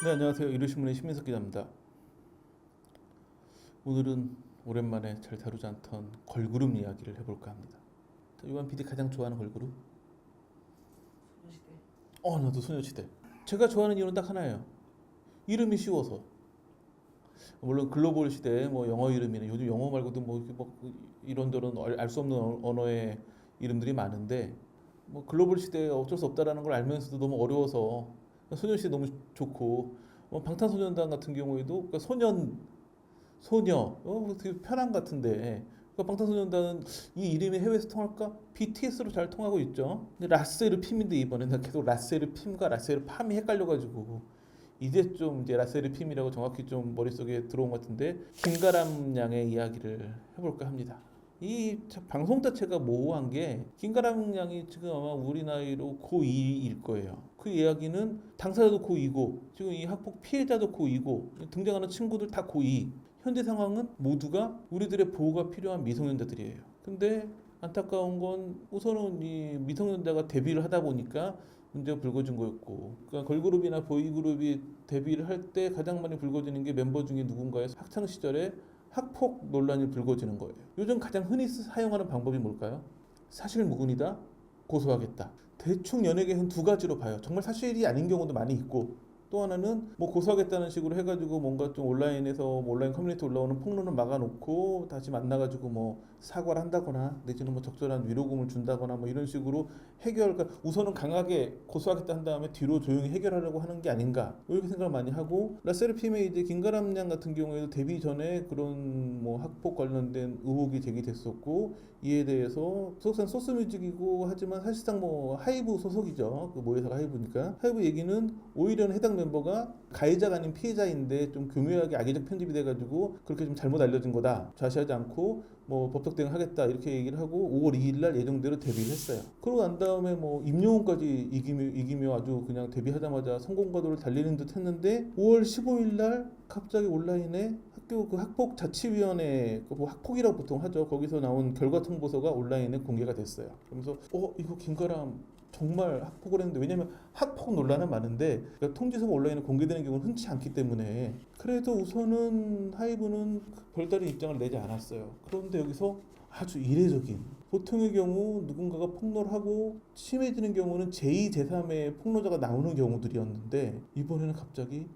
네, 안녕하세요. 이루신문의 신민석 기자입니다. 오늘은 오랜만에 잘 다루지 않던 걸그룹 이야기를 해볼까 합니다. 요한 PD 가장 좋아하는 걸그룹? 소녀시대. 나도 소녀시대. 제가 좋아하는 이유는 딱 하나예요. 이름이 쉬워서. 물론 글로벌 시대에 뭐 영어 이름이나 요즘 영어 말고도 뭐 이런저런 알 수 없는 언어의 이름들이 많은데 뭐 글로벌 시대에 어쩔 수 없다라는 걸 알면서도 너무 어려워서 소녀시대 너무 좋고 방탄소년단 같은 경우에도 그러니까 소녀 되게 편한 같은데 그러니까 방탄소년단은 이 이름이 해외에서 통할까? BTS로 잘 통하고 있죠. 근데 라스에르핌인데 이번에는 계속 라스에르핌과 라스에르팜이 헷갈려가지고 이제 좀 이제 라스에르핌이라고 정확히 좀 머릿속에 들어온 것 같은데 김가람 양의 이야기를 해볼까 합니다. 이 방송 자체가 모호한 게 김가람 양이 지금 아마 우리 나이로 고2일 거예요. 그 이야기는 당사자도 고2고 지금 이 학폭 피해자도 고2고 등장하는 친구들 다 고2. 현재 상황은 모두가 우리들의 보호가 필요한 미성년자들이에요. 근데 안타까운 건 우선은 이 미성년자가 데뷔를 하다 보니까 문제가 불거진 거였고, 그러니까 걸그룹이나 보이그룹이 데뷔를 할 때 가장 많이 불거지는 게 멤버 중에 누군가의 학창 시절에 학폭 논란이 불거지는 거예요. 요즘 가장 흔히 사용하는 방법이 뭘까요? 사실무근이다, 고소하겠다. 대충 연예계는 두 가지로 봐요. 정말 사실이 아닌 경우도 많이 있고, 또 하나는 뭐 고소하겠다는 식으로 해가지고 뭔가 좀 온라인에서 온라인 커뮤니티 올라오는 폭로는 막아놓고 다시 만나가지고 뭐 사과를 한다거나 내지는 뭐 적절한 위로금을 준다거나 뭐 이런 식으로 그러니까 우선은 강하게 고소하겠다 한 다음에 뒤로 조용히 해결하려고 하는 게 아닌가 이렇게 생각을 많이 하고, 라세르핌의 이제 김가람 양 같은 경우에도 데뷔 전에 그런 뭐 학폭 관련된 의혹이 제기됐었고, 이에 대해서 소속사는 소스뮤직이고 하지만 사실상 뭐 하이브 소속이죠. 그 모회사가 하이브니까. 하이브 얘기는 오히려 해당 멤버가 가해자가 아닌 피해자인데 좀 교묘하게 악의적 편집이 돼가지고 그렇게 좀 잘못 알려진 거다, 좌시하지 않고 뭐 법적 대응 하겠다 이렇게 얘기를 하고 5월 2일 날 예정대로 데뷔를 했어요. 그러고 난 다음에 뭐 임영웅까지 이기며 아주 그냥 데뷔하자마자 성공 가도를 달리는 듯 했는데 5월 15일 날 갑자기 온라인에 학교 그 학폭 자치위원회 뭐 학폭이라고 보통 하죠. 거기서 나온 결과 통보서가 온라인에 공개가 됐어요. 그러면서 이거 김가람 정말 학폭을 했는데, 왜냐면 학폭 논란은 많은데 그러니까 통지서가 온라인에 공개되는 경우는 흔치 않기 때문에 그래도 우선은 하이브는 별다른 입장을 내지 않았어요. 그런데 여기서 아주 이례적인, 보통의 경우 누군가가 폭로를 하고 심해지는 경우는 제2, 제3의 폭로자가 나오는 경우들이었는데 이번에는 갑자기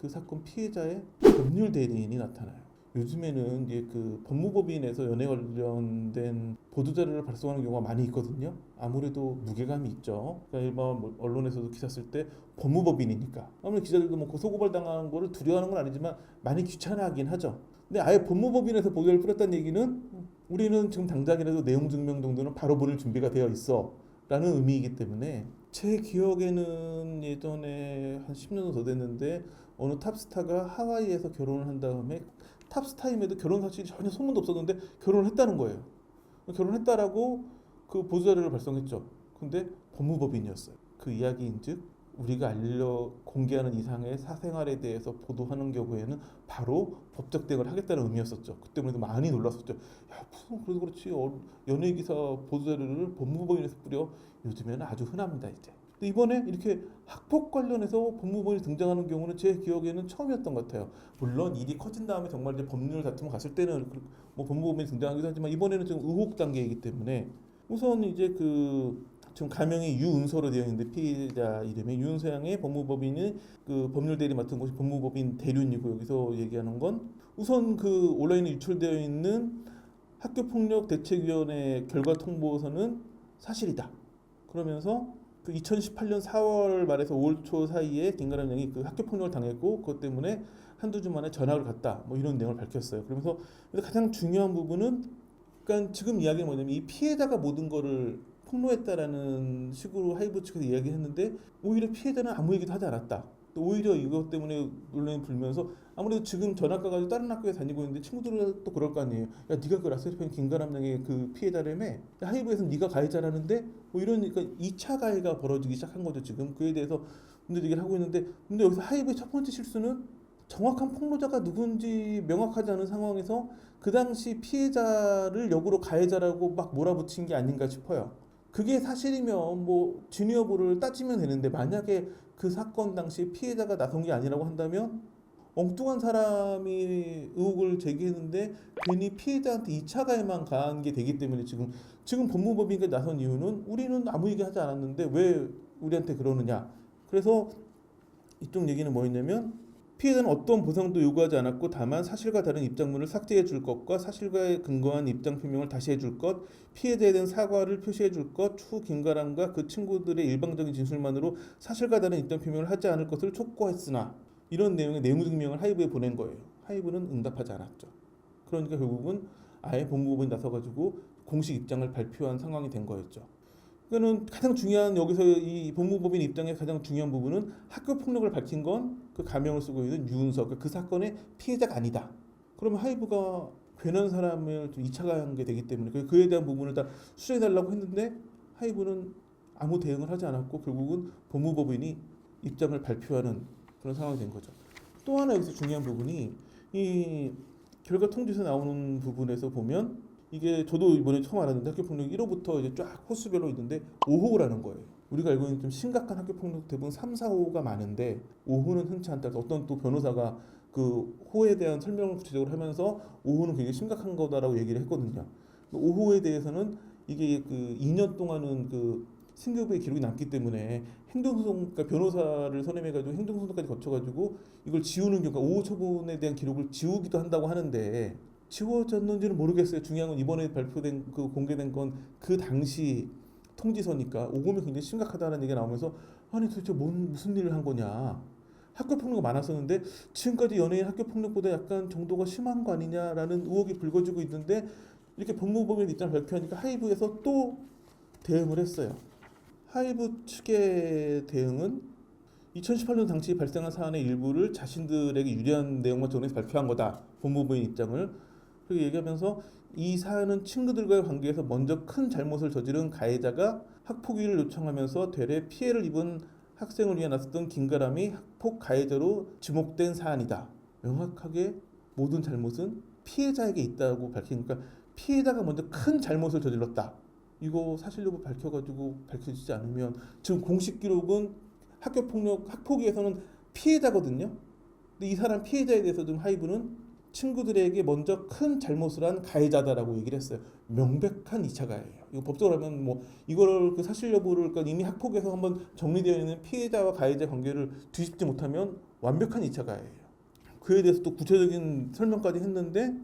그 사건 피해자의 법률 대리인이 나타나요. 요즘에는 이제 그 법무법인에서 연애 관련된 보도자료를 발송하는 경우가 많이 있거든요. 아무래도 무게감이 있죠. 그러니까 일반 뭐 언론에서도 기사 쓸 때 법무법인이니까 아무래도 기자들도 뭐 고소고발 당하는 거를 두려워하는 건 아니지만 많이 귀찮아하긴 하죠. 근데 아예 법무법인에서 보도를 뿌렸다는 얘기는 우리는 지금 당장이라도 내용 증명 정도는 바로 보낼 준비가 되어 있어 라는 의미이기 때문에, 제 기억에는 예전에 한 10년 더 됐는데 어느 탑스타가 하와이에서 결혼을 한 다음에 탑스타임에도 결혼 사실이 전혀 소문도 없었는데 결혼을 했다는 거예요. 결혼했다라고 그 보도자료를 발송했죠. 근데 법무법인이었어요. 그 이야기인즉 우리가 공개하는 이상의 사생활에 대해서 보도하는 경우에는 바로 법적 대응을 하겠다는 의미였었죠. 그 때문에 많이 놀랐었죠. 야, 무슨 그래도 그렇지 연예 기사 보도자료를 법무법인에서 뿌려. 요즘에는 아주 흔합니다 이제. 근데 이번에 이렇게 학폭 관련해서 법무법인이 등장하는 경우는 제 기억에는 처음이었던 것 같아요. 물론 일이 커진 다음에 정말 이제 법률 다툼을 갔을 때는 뭐 법무법인이 등장하기도 하지만 이번에는 좀 의혹 단계이기 때문에 우선 이제 지금 가명이 유은서로 되어 있는데 피해자 이름이 유은서 양의 법무법인이 그 법률 대리 맡은 곳이 법무법인 대륜이고, 여기서 얘기하는 건 우선 그 온라인에 유출되어 있는 학교폭력대책위원회 결과 통보서는 사실이다. 그러면서 그 2018년 4월 말에서 5월 초 사이에 김가람 양이 그 학교폭력을 당했고 그것 때문에 한두 주 만에 전학을 갔다 뭐 이런 내용을 밝혔어요. 그러면서 가장 중요한 부분은, 그러니까 지금 이야기는 뭐냐면 이 피해자가 모든 거를 폭로했다라는 식으로 하이브 측에서 이야기했는데 오히려 피해자는 아무 얘기도 하지 않았다. 또 오히려 이것 때문에 논란이 불면서 아무래도 지금 전학 가가지고 다른 학교에 다니고 있는데 친구들은 또 그럴 거 아니에요. 야, 네가 그 라스베이건 김가람 양의 그 피해자라며? 야, 하이브에서 네가 가해자라는데? 뭐 이러니까 2차 가해가 벌어지기 시작한 거죠 지금. 그에 대해서 문제 제기를 하고 있는데, 근데 여기서 하이브의 첫 번째 실수는 정확한 폭로자가 누군지 명확하지 않은 상황에서 그 당시 피해자를 역으로 가해자라고 막 몰아붙인 게 아닌가 싶어요. 그게 사실이면 뭐 진위 여부를 따지면 되는데 만약에 그 사건 당시 피해자가 나선 게 아니라고 한다면 엉뚱한 사람이 의혹을 제기했는데 괜히 피해자한테 2차 가해만 가한 게 되기 때문에 지금 법무법인까지 나선 이유는 우리는 아무 얘기하지 않았는데 왜 우리한테 그러느냐. 그래서 이쪽 얘기는 뭐였냐면 피해자는 어떤 보상도 요구하지 않았고 다만 사실과 다른 입장문을 삭제해 줄 것과 사실과에 근거한 입장 표명을 다시 해줄 것, 피해자에 대한 사과를 표시해 줄 것, 추후 김가람과 그 친구들의 일방적인 진술만으로 사실과 다른 입장 표명을 하지 않을 것을 촉구했으나 이런 내용의 내무 증명을 하이브에 보낸 거예요. 하이브는 응답하지 않았죠. 그러니까 결국은 아예 법무법인이 나서가지고 공식 입장을 발표한 상황이 된 거였죠. 그거는 가장 중요한 여기서 이 법무법인 입장의 가장 중요한 부분은 학교 폭력을 밝힌 건 그 가명을 쓰고 있는 유은석 그 사건의 피해자가 아니다. 그러면 하이브가 괜한 사람을 좀 2차 가한 게 되기 때문에 그에 대한 부분을 다 수정해달라고 했는데 하이브는 아무 대응을 하지 않았고 결국은 법무법인이 입장을 발표하는 그런 상황이 된 거죠. 또 하나 여기서 중요한 부분이 이 결과 통지서 나오는 부분에서 보면 이게 저도 이번에 처음 알았는데 학교폭력 1호부터 이제 쫙 호수별로 있는데 5호라는 거예요. 우리가 알고 있는 좀 심각한 학교폭력 대부분 3, 4호가 많은데 5호는 흔치 않다. 어떤 또 변호사가 그 호에 대한 설명을 구체적으로 하면서 5호는 굉장히 심각한 거다라고 얘기를 했거든요. 5호에 대해서는 이게 그 2년 동안은 그 승급의 기록이 남기 때문에 행정소송, 그러니까 변호사를 선임해가지고 행정소송까지 거쳐가지고 이걸 지우는 경우가 5호 처분에 대한 기록을 지우기도 한다고 하는데 지워졌는지는 모르겠어요. 중요한 건 이번에 발표된 그 공개된 건 그 당시 통지서니까 5호면 굉장히 심각하다는 얘기가 나오면서 아니 도대체 무슨 일을 한 거냐. 학교 폭력이 많았었는데 지금까지 연예인 학교 폭력보다 약간 정도가 심한 거 아니냐라는 의혹이 불거지고 있는데 이렇게 법무법인 입장을 발표하니까 하이브에서 또 대응을 했어요. 하이브 측의 대응은 2018년 당시 발생한 사안의 일부를 자신들에게 유리한 내용만 정리해서 발표한 거다. 법무부의 입장을 그렇게 얘기하면서 이 사안은 친구들과의 관계에서 먼저 큰 잘못을 저지른 가해자가 학폭위를 요청하면서 되레 피해를 입은 학생을 위해 나섰던 김가람이 학폭 가해자로 지목된 사안이다. 명확하게 모든 잘못은 피해자에게 있다고 밝히니까 피해자가 먼저 큰 잘못을 저질렀다. 이거 사실 여부 밝혀지지 않으면 지금 공식 기록은 학교폭력 학폭위에서는 피해자거든요. 근데 이 사람 피해자에 대해서 좀 하이브는 친구들에게 먼저 큰 잘못을 한 가해자다라고 얘기를 했어요. 명백한 2차 가해예요. 이거 법적으로 하면 뭐 이거를 그 사실 여부를 그러니까 이미 학폭에서 한번 정리되어 있는 피해자와 가해자 관계를 뒤집지 못하면 완벽한 2차 가해예요. 그에 대해서 또 구체적인 설명까지 했는데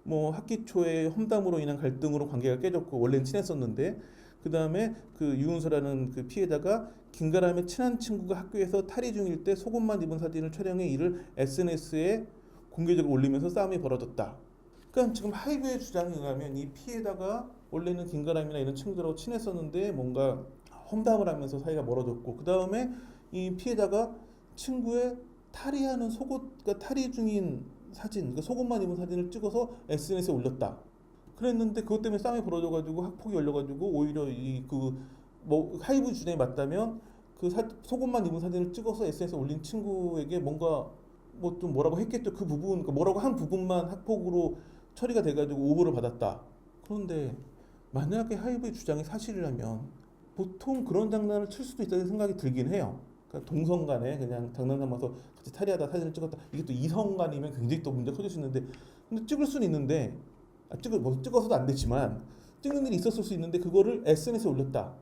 뭐 학기 초에 험담으로 인한 갈등으로 관계가 깨졌고 원래는 친했었는데 그 다음에 그 유은서라는 그 피해자가 김가람의 친한 친구가 학교에서 탈의 중일 때 속옷만 입은 사진을 촬영해 이를 SNS에 공개적으로 올리면서 싸움이 벌어졌다. 그러니까 지금 하이브의 주장에 의하면 이 피해자가 원래는 김가람이나 이런 친구들하고 친했었는데 뭔가 험담을 하면서 사이가 멀어졌고 그 다음에 이 피해자가 친구의 탈의하는 속옷, 그러니까 탈의 중인 사진, 그러니까 속옷만 입은 사진을 찍어서 SNS에 올렸다. 그랬는데 그것 때문에 싸움이 벌어져가지고 학폭이 열려가지고 오히려 이 그 뭐 하이브 주장에 맞다면 그 속옷만 입은 사진을 찍어서 SNS에 올린 친구에게 뭔가 뭐 좀 뭐라고 했겠죠. 그 부분, 그러니까 뭐라고 한 부분만 학폭으로 처리가 돼가지고 오보를 받았다. 그런데 만약에 하이브의 주장이 사실이라면 보통 그런 장난을 칠 수도 있다는 생각이 들긴 해요. 그러니까 동성 간에 그냥 장난 삼아서 같이 탈의하다 사진을 찍었다. 이게 또 이성 간이면 굉장히 또 문제가 커질 수 있는데 근데 찍을 수는 있는데 찍어서도 안 됐지만 찍는 일이 있었을 수 있는데 그거를 SNS에 올렸다.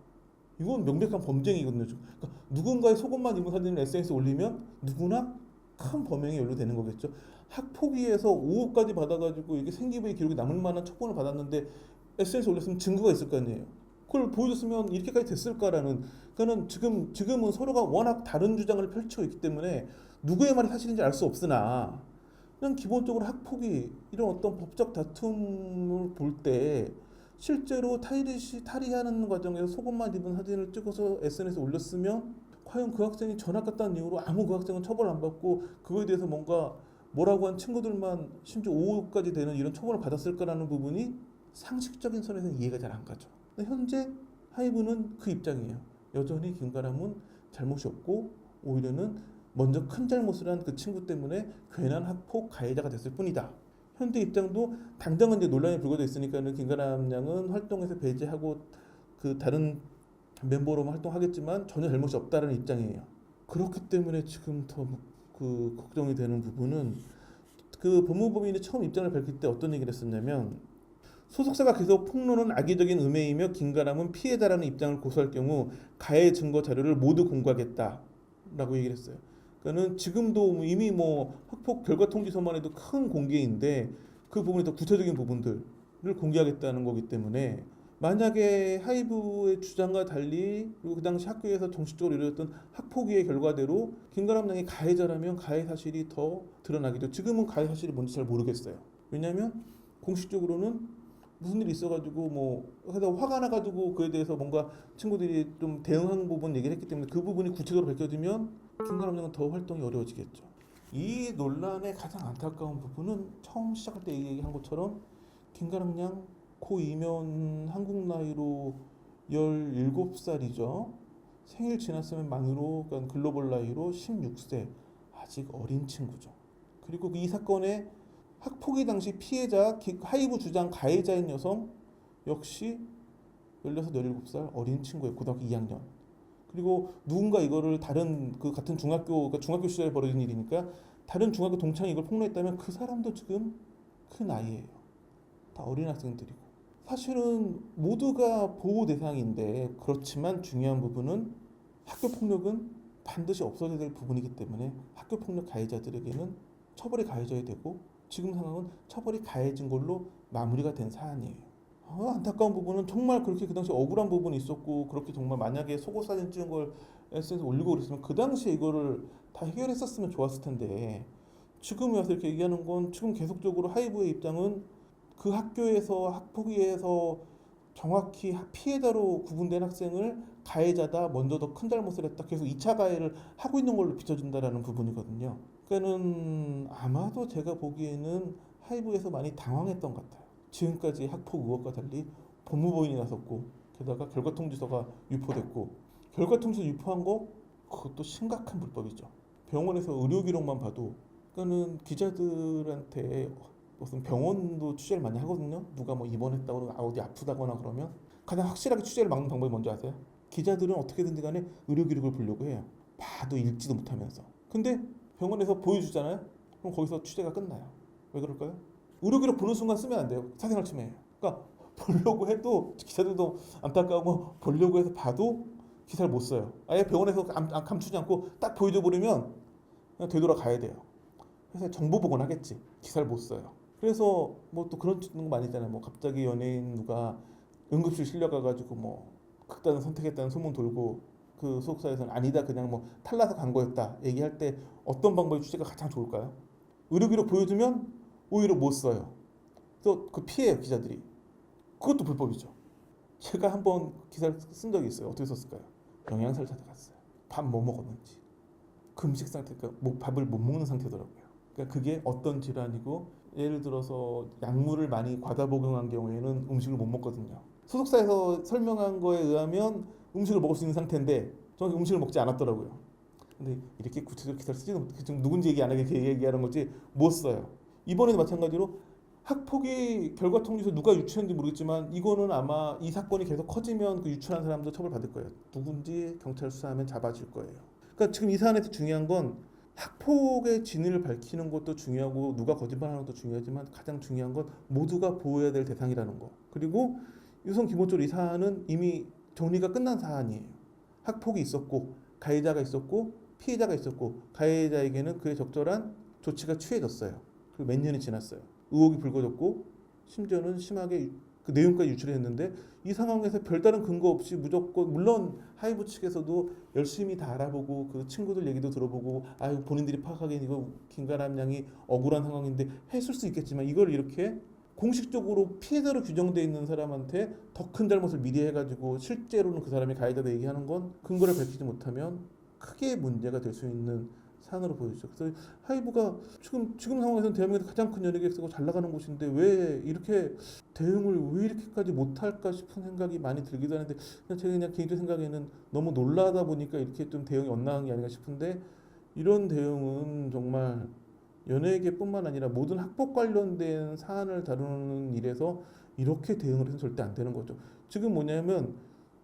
이건 명백한 범죄이거든요. 그러니까 누군가의 속옷만 입은 사진을 SNS에 올리면 누구나 큰 범행에 연루되는 거겠죠. 학폭위에서 5억까지 받아가지고 이게 생기부의 기록이 남을 만한 처분을 받았는데 SNS에 올렸으면 증거가 있을 거 아니에요. 그걸 보여줬으면 이렇게까지 됐을까라는. 그거는 지금은 서로가 워낙 다른 주장을 펼치고 있기 때문에 누구의 말이 사실인지 알 수 없으나 그냥 기본적으로 학폭위 이런 어떤 법적 다툼을 볼 때 실제로 탈의하는 과정에서 속옷만 입은 사진을 찍어서 SNS에 올렸으면 과연 그 학생이 전학 갔다는 이유로 아무 그 학생은 처벌 안 받고 그거에 대해서 뭐라고 한 친구들만 심지어 5억까지 되는 이런 처벌을 받았을까라는 부분이 상식적인 선에서는 이해가 잘 안 가죠. 근데 현재 하이브는 그 입장이에요. 여전히 김가람은 잘못이 없고 오히려는 먼저 큰 잘못을 한 그 친구 때문에 괜한 학폭 가해자가 됐을 뿐이다. 현재 입장도 당장은 이제 논란이 불거져 있으니까는 김가람 양은 활동에서 배제하고 그 다른 멤버로 활동하겠지만 전혀 잘못이 없다는 입장이에요. 그렇기 때문에 지금 더 그 걱정이 되는 부분은 그 법무법인이 처음 입장을 밝힐 때 어떤 얘기를 했었냐면 소속사가 계속 폭로는 악의적인 음해이며 김가람은 피해자라는 입장을 고수할 경우 가해 증거 자료를 모두 공개하겠다라고 얘기를 했어요. 그러니까는 지금도 이미 뭐 학폭 결과 통지서만 해도 큰 공개인데 그 부분이 더 구체적인 부분들을 공개하겠다는 거기 때문에 만약에 하이브의 주장과 달리 그리고 그 당시 학교에서 정식적으로 이루어졌던 학폭위의 결과대로 김가람 양이 가해자라면 가해 사실이 더 드러나기도 지금은 가해 사실이 뭔지 잘 모르겠어요. 왜냐하면 공식적으로는 무슨 일이 있어가지고 뭐 하다 화가 나가지고 그에 대해서 뭔가 친구들이 좀 대응한 부분 얘기를 했기 때문에 그 부분이 구체적으로 밝혀지면 김가람 양은 더 활동이 어려워지겠죠. 이 논란의 가장 안타까운 부분은 처음 시작할 때 얘기한 것처럼 김가람 양 고2면 한국 나이로 17살이죠. 생일 지났으면 만으로 그러니까 글로벌 나이로 16세 아직 어린 친구죠. 그리고 이 사건의 학폭위 당시 피해자 하이브 주장 가해자인 여성 역시 16, 17살 어린 친구예요. 고등학교 2학년. 그리고 누군가 이거를 다른 그 같은 그러니까 중학교 시절에 벌어진 일이니까 다른 중학교 동창이 이걸 폭로했다면 그 사람도 지금 큰 아이예요. 다 어린 학생들이고. 사실은 모두가 보호 대상인데 그렇지만 중요한 부분은 학교 폭력은 반드시 없어져야 될 부분이기 때문에 학교 폭력 가해자들에게는 처벌이 가해져야 되고 지금 상황은 처벌이 가해진 걸로 마무리가 된 사안이에요. 안타까운 부분은 정말 그렇게 그 당시 억울한 부분이 있었고 그렇게 정말 만약에 속옷 사진 찍은 걸 SNS에 올리고 그랬으면 그 당시에 이거를 다 해결했었으면 좋았을 텐데 지금 와서 이렇게 얘기하는 건 지금 계속적으로 하이브의 입장은 그 학교에서 학폭위에서 정확히 피해자로 구분된 학생을 가해자다 먼저 더 큰 잘못을 했다 계속 2차 가해를 하고 있는 걸로 비춰진다라는 부분이거든요. 그러니까는 아마도 제가 보기에는 하이브에서 많이 당황했던 것 같아요. 지금까지 학폭 의혹과 달리 법무부인이 나섰고 게다가 결과통지서가 유포됐고 결과통지서 유포한 거 그것도 심각한 불법이죠. 병원에서 의료 기록만 봐도 그러니까는 기자들한테 무슨 병원도 취재를 많이 하거든요. 누가 뭐 입원했다고 어디 아프다거나 그러면 가장 확실하게 취재를 막는 방법이 뭔지 아세요? 기자들은 어떻게든지 간에 의료 기록을 보려고 해요. 봐도 읽지도 못하면서. 근데 병원에서 보여주잖아요. 그럼 거기서 취재가 끝나요. 왜 그럴까요? 의료 기록 보는 순간 쓰면 안 돼요. 사생활 침해예요. 그러니까 보려고 해도 기자들도 안타까워 보려고 해서 봐도 기사를 못 써요. 아예 병원에서 감추지 않고 딱 보여줘 버리면 그냥 되돌아가야 돼요. 그래서 정보 복원하겠지. 기사를 못 써요. 그래서 뭐 또 그런 거 많이 있잖아요. 뭐 갑자기 연예인 누가 응급실 실려가가지고 뭐 극단을 선택했다는 소문 돌고 그 소속사에서는 아니다 그냥 뭐 탈나서 간 거였다 얘기할 때 어떤 방법의 취재가 가장 좋을까요? 의료기록 보여주면 오히려 못 써요. 또 그 피해요 기자들이. 그것도 불법이죠. 제가 한번 기사를 쓴 적이 있어요. 어떻게 썼을까요? 영양사를 찾아갔어요. 밥 뭐 먹었는지. 금식 상태, 그러니까 밥을 못 먹는 상태더라고요. 그러니까 그게 어떤 질환이고 예를 들어서 약물을 많이 과다 복용한 경우에는 음식을 못 먹거든요. 소속사에서 설명한 거에 의하면 음식을 먹을 수 있는 상태인데 저는 음식을 먹지 않았더라고요. 근데 이렇게 구체적 기사를 쓰지도 못해 지금 누군지 얘기 안 하게 얘기하는 거지 못 써요. 이번에도 마찬가지로 학폭위 결과 통지서 누가 유출했는지 모르겠지만 이거는 아마 이 사건이 계속 커지면 그 유출한 사람도 처벌받을 거예요. 누군지 경찰 수사하면 잡아질 거예요. 그러니까 지금 이 사안에서 중요한 건 학폭의 진위를 밝히는 것도 중요하고 누가 거짓말하는 것도 중요하지만 가장 중요한 건 모두가 보호해야 될 대상이라는 거. 그리고 우선 기본적으로 이 사안은 이미 정리가 끝난 사안이에요. 학폭이 있었고 가해자가 있었고 피해자가 있었고 가해자에게는 그에 적절한 조치가 취해졌어요. 그리고 몇 년이 지났어요. 의혹이 불거졌고 심지어는 심하게 그 내용까지 유출했는데 이 상황에서 별다른 근거 없이 무조건 물론 하이브 측에서도 열심히 다 알아보고 그 친구들 얘기도 들어보고 아유 본인들이 파악하기엔 이거 김가람 양이 억울한 상황인데 했을 수 있겠지만 이걸 이렇게 공식적으로 피해자로 규정돼 있는 사람한테 더 큰 잘못을 미리 해가지고 실제로는 그 사람이 가해자다 얘기하는 건 근거를 밝히지 못하면 크게 문제가 될 수 있는 사안으로 보여지죠. 그래서 하이브가 지금 상황에서는 대한민국에서 가장 큰 연예계에서 잘 나가는 곳인데 왜 이렇게 대응을 왜 이렇게까지 못할까 싶은 생각이 많이 들기도 하는데 그냥 개인적 생각에는 너무 놀라다 보니까 이렇게 좀 대응이 엇나간 게 아닌가 싶은데 이런 대응은 정말 연예계뿐만 아니라 모든 학폭 관련된 사안을 다루는 일에서 이렇게 대응을 해서 절대 안 되는 거죠. 지금 뭐냐면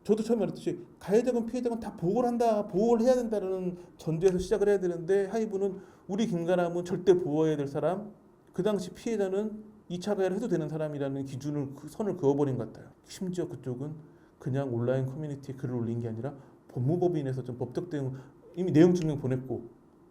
저도 처음에 말했듯이 가해자건 피해자건 다 보호를 한다, 보호를 해야 된다는 전제에서 시작을 해야 되는데 하이브는 우리 김가람은 절대 보호해야 될 사람, 그 당시 피해자는 2차 가해를 해도 되는 사람이라는 기준을 선을 그어버린 것 같아요. 심지어 그쪽은 그냥 온라인 커뮤니티에 글을 올린 게 아니라 법무법인에서 좀 법적 대응 이미 내용 증명 보냈고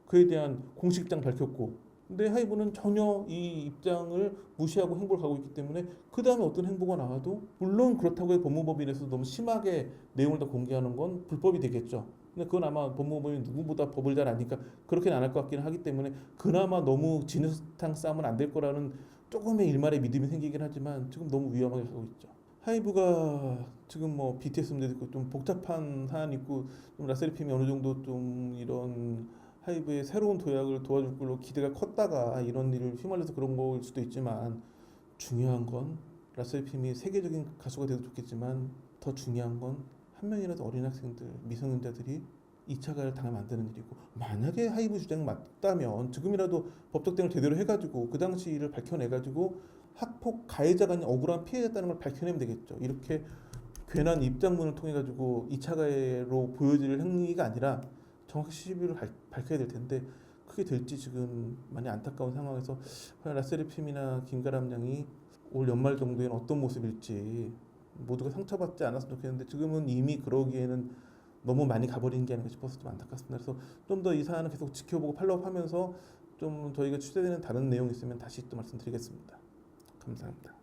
그에 대한 공식 입장 밝혔고 근데 하이브는 전혀 이 입장을 무시하고 행보를 가고 있기 때문에 그 다음에 어떤 행보가 나와도 물론 그렇다고 해서 법무법인에서 너무 심하게 내용을 다 공개하는 건 불법이 되겠죠. 근데 그건 아마 법무법인 누구보다 법을 잘 아니까 그렇게는 안 할 것 같기는 하기 때문에 그나마 너무 진흙탕 싸움은 안 될 거라는 조금의 일말의 믿음이 생기긴 하지만 지금 너무 위험하게 가고 있죠. 하이브가 지금 뭐 BTS 문제도 있고 좀 복잡한 사안이 있고 좀 라셀핌이 어느 정도 좀 이런 하이브의 새로운 도약을 도와줄 걸로 기대가 컸다가 이런 일을 휘말려서 그런 거일 수도 있지만 중요한 건 라셀핌이 세계적인 가수가 돼도 좋겠지만 더 중요한 건 한 명이라도 어린 학생들, 미성년자들이 2차 가해를 당하면 안 되는 일이고 만약에 하이브 주장이 맞다면 지금이라도 법적 대응을 제대로 해가지고 그 당시 일을 밝혀내가지고 학폭 가해자가 아닌 억울한 피해자였다는 걸 밝혀내면 되겠죠. 이렇게 괜한 입장문을 통해 가지고 2차 가해로 보여질 행위가 아니라 정확히 시비를 밝혀야 될 텐데 그게 될지 지금 많이 안타까운 상황에서 과연 라세르핌이나 김가람 양이 올 연말 정도에는 어떤 모습일지 모두가 상처받지 않았으면 좋겠는데 지금은 이미 그러기에는 너무 많이 가버린 게 아닌가 싶어서 좀 안타깝습니다. 그래서 좀 더 이 사안을 계속 지켜보고 팔로우하면서 좀 저희가 취재되는 다른 내용이 있으면 다시 또 말씀드리겠습니다. 감사합니다.